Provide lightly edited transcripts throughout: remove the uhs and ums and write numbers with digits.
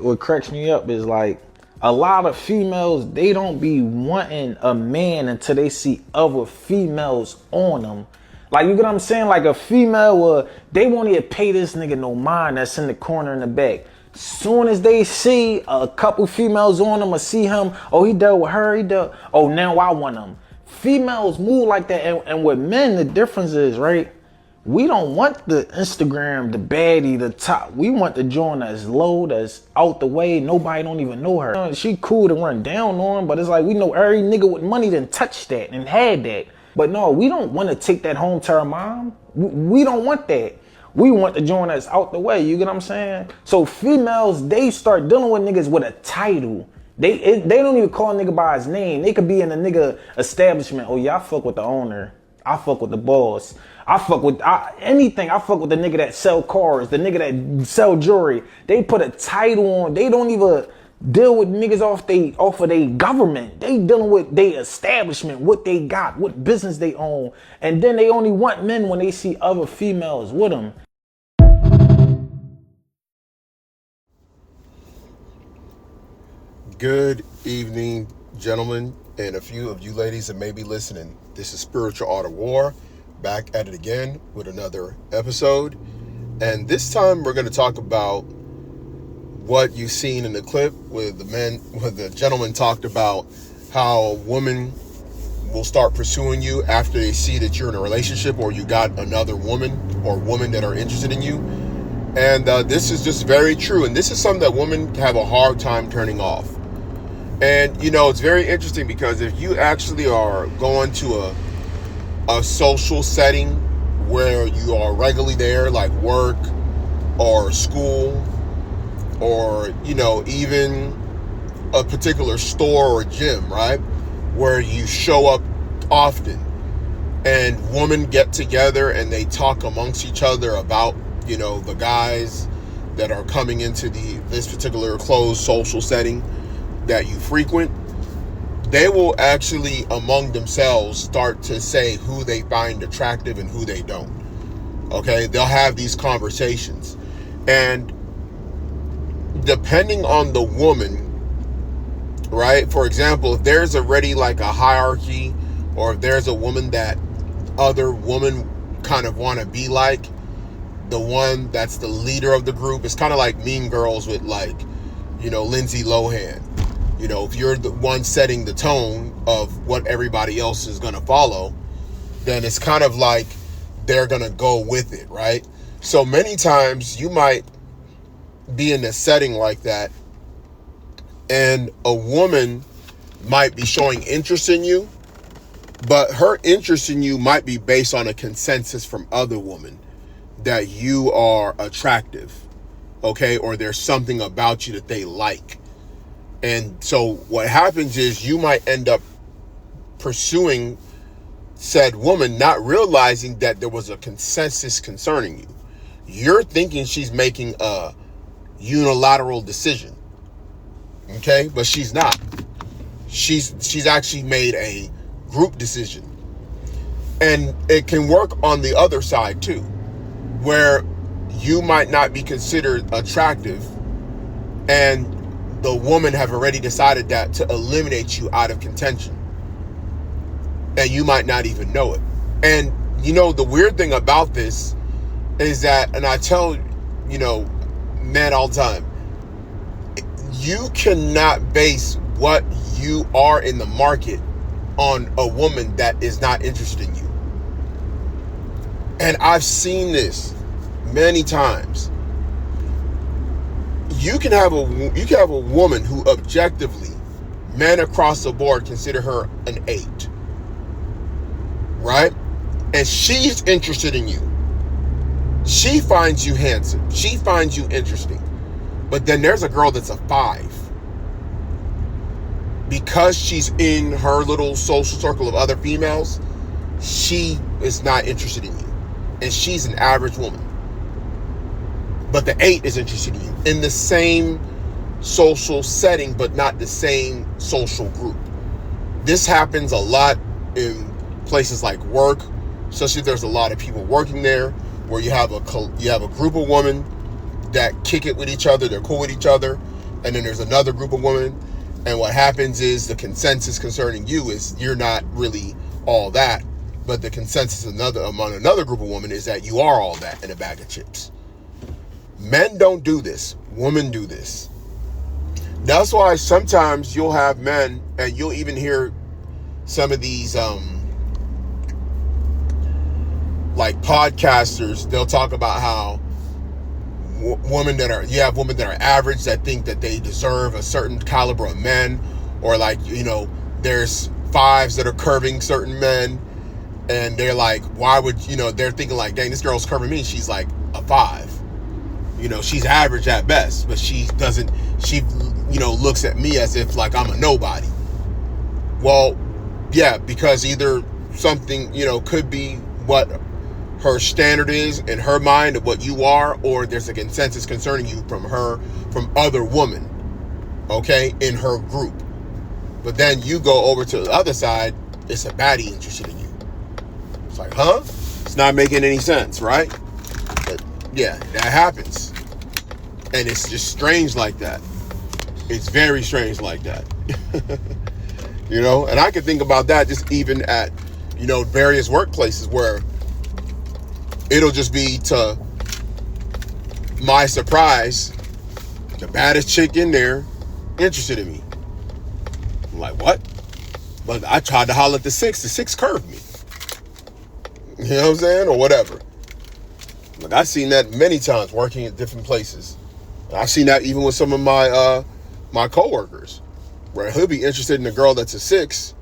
what cracks me up is like a lot of females, they don't be wanting a man until they see other females on them. Like, you get what I'm saying? Like a female, they won't even pay this nigga no mind that's in the corner in the back. Soon as they see a couple females on him or see him, oh, he dealt with her, oh, now I want him. Females move like that, and with men, the difference is, right? We don't want the Instagram, the baddie, the top. We want the joint that's low, that's out the way. Nobody don't even know her. She cool to run down on, but it's like we know every nigga with money done touched that and had that. But no, we don't want to take that home to our mom. We don't want that. We want the joint that's out the way. You get what I'm saying? So females, they start dealing with niggas with a title. They don't even call a nigga by his name. They could be in a nigga establishment. Oh yeah, I fuck with the owner. I fuck with the boss. I fuck with anything. I fuck with the nigga that sell cars, the nigga that sell jewelry. They put a title on. They don't even deal with niggas off of their government. They dealing with their establishment, what they got, what business they own. And then they only want men when they see other females with them. Good evening, gentlemen, and a few of you ladies that may be listening. This is Spiritual Art of War, back at it again with another episode. And this time we're going to talk about what you've seen in the clip with the gentleman talked about how a woman will start pursuing you after they see that you're in a relationship or you got another woman or women that are interested in you. And this is just very true. And this is something that women have a hard time turning off. And, you know, it's very interesting because if you actually are going to a social setting where you are regularly there, like work or school or, you know, even a particular store or gym, right, where you show up often and women get together and they talk amongst each other about, you know, the guys that are coming into this particular closed social setting that you frequent, they will actually among themselves start to say who they find attractive and who they don't. Okay, they'll have these conversations, and depending on the woman, right, for example, if there's already like a hierarchy, or if there's a woman that other women kind of want to be like, the one that's the leader of the group, it's kind of like Mean Girls with, like, you know, Lindsay Lohan. You know, if you're the one setting the tone of what everybody else is going to follow, then it's kind of like they're going to go with it, right? So many times you might be in a setting like that and a woman might be showing interest in you, but her interest in you might be based on a consensus from other women that you are attractive, okay? Or there's something about you that they like. And so what happens is you might end up pursuing said woman, not realizing that there was a consensus concerning you. You're thinking she's making a unilateral decision, okay? But she's not. She's actually made a group decision. And it can work on the other side too, where you might not be considered attractive and the woman have already decided that to eliminate you out of contention. And you might not even know it. And, you know, the weird thing about this is that, and I tell, you know, men all the time, you cannot base what you are in the market on a woman that is not interested in you. And I've seen this many times. You can have a woman who objectively, men across the board consider her an 8, right? And she's interested in you. She finds you handsome. She finds you interesting. But then there's a girl that's a 5. Because she's in her little social circle of other females, she is not interested in you. And she's an average woman. But the 8 is interested in you in the same social setting, but not the same social group. This happens a lot in places like work, especially if there's a lot of people working there, where you have a group of women that kick it with each other, they're cool with each other, and then there's another group of women, and what happens is the consensus concerning you is you're not really all that, but the consensus among another group of women is that you are all that in a bag of chips. Men don't do this. Women do this. That's why sometimes you'll have men, and you'll even hear some of these like podcasters, they'll talk about how you have women that are average, that think that they deserve a certain caliber of men, or like, there's fives that are curving certain men, and they're like, why would, they're thinking like, dang, this girl's curving me, she's like a 5. She's average at best, but she looks at me as if like I'm a nobody. Well, yeah, because either something, could be what her standard is in her mind of what you are, or there's a consensus concerning you from other women, okay, in her group. But then you go over to the other side, it's a baddie interested in you. It's like, huh? It's not making any sense, right? But yeah, that happens. And it's just strange like that. It's very strange like that. And I can think about that just even at, various workplaces where it'll just be, to my surprise, the baddest chick in there interested in me. I'm like, what? But I tried to holler at the 6. The 6 curved me. You know what I'm saying? Or whatever. Like, I've seen that many times working at different places. I've seen that even with some of my coworkers, where he'll be interested in a girl that's a 6,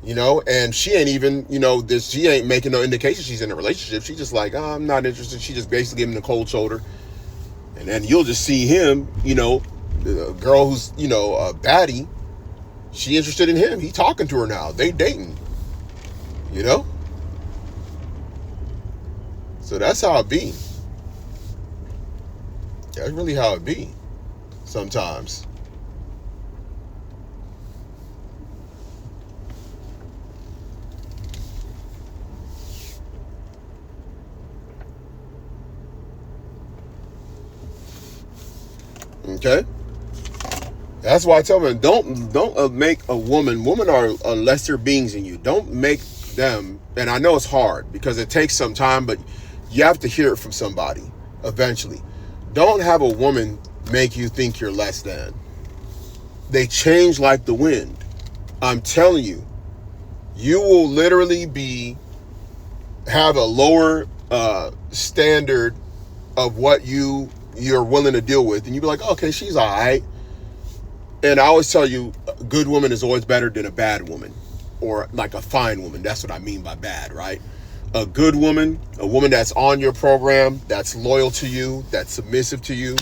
and she ain't even, she ain't making no indication she's in a relationship. She's just like, oh, I'm not interested. She just basically giving him the cold shoulder. And then you'll just see him, the girl who's, a baddie, she interested in him. He talking to her now. They dating, So that's how it be. That's really how it be sometimes. Okay? That's why I tell them, don't make a women are lesser beings in you. Don't make them, and I know it's hard because it takes some time, but you have to hear it from somebody eventually. Don't have a woman make you think you're less than. They change like the wind. I'm telling you, you will literally have a lower standard of what you're willing to deal with, and you be like, okay, she's all right. And I always tell you, a good woman is always better than a bad woman, or like a fine woman. That's what I mean by bad, right? A good woman, a woman that's on your program, that's loyal to you, that's submissive to you,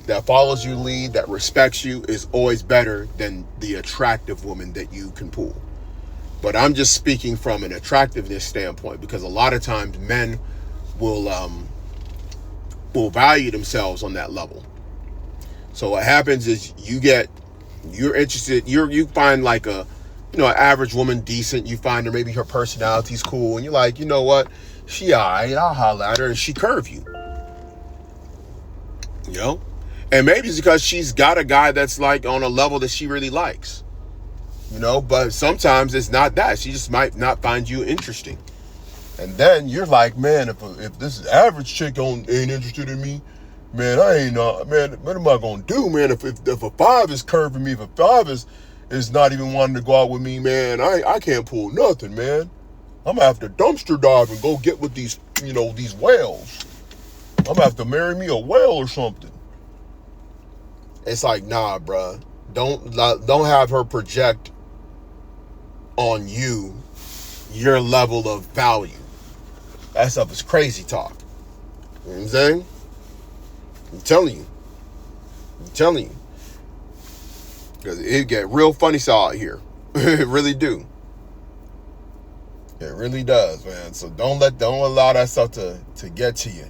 that follows you lead, that respects you, is always better than the attractive woman that you can pull. But I'm just speaking from an attractiveness standpoint, because a lot of times men will value themselves on that level. So what happens is you're interested, you find like an average woman decent, you find her, maybe her personality's cool, and you're like, you know what, she alright, I'll holler at her, and she curve you. And maybe it's because she's got a guy that's like on a level that she really likes. But sometimes it's not that. She just might not find you interesting. And then you're like, man, if this average chick ain't interested in me, man, what am I gonna do, man? If a 5 is curving me, if a 5 is not even wanting to go out with me, man, I can't pull nothing, man. I'm gonna have to dumpster dive and go get with these whales. I'm gonna have to marry me a whale or something. It's like, nah, bruh. Don't have her project on you your level of value. That stuff is crazy talk. You know what I'm saying? I'm telling you. Because it get real funny out here. It really do. It really does, man. So don't allow that stuff to get to you.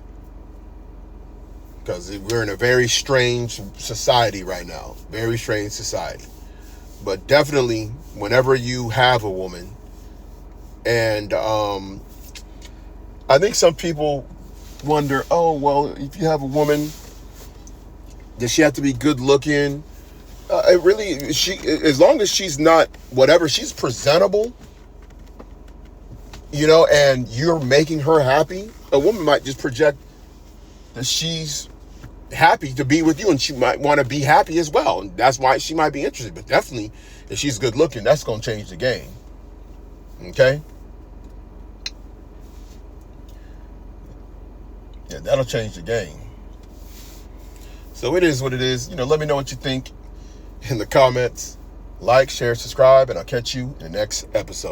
Because we're in a very strange society right now. Very strange society. But definitely, whenever you have a woman, and I think some people wonder, oh, well, if you have a woman, Does she have to be good looking? It really, as long as she's not whatever, she's presentable, you know, and you're making her happy. A woman might just project that she's happy to be with you, and she might want to be happy as well, and that's why she might be interested. But definitely, if she's good looking, that's going to change the game. Okay? Yeah, that'll change the game. So it is what it is. You know, let me know what you think in the comments. Like, share, subscribe, and I'll catch you in the next episode.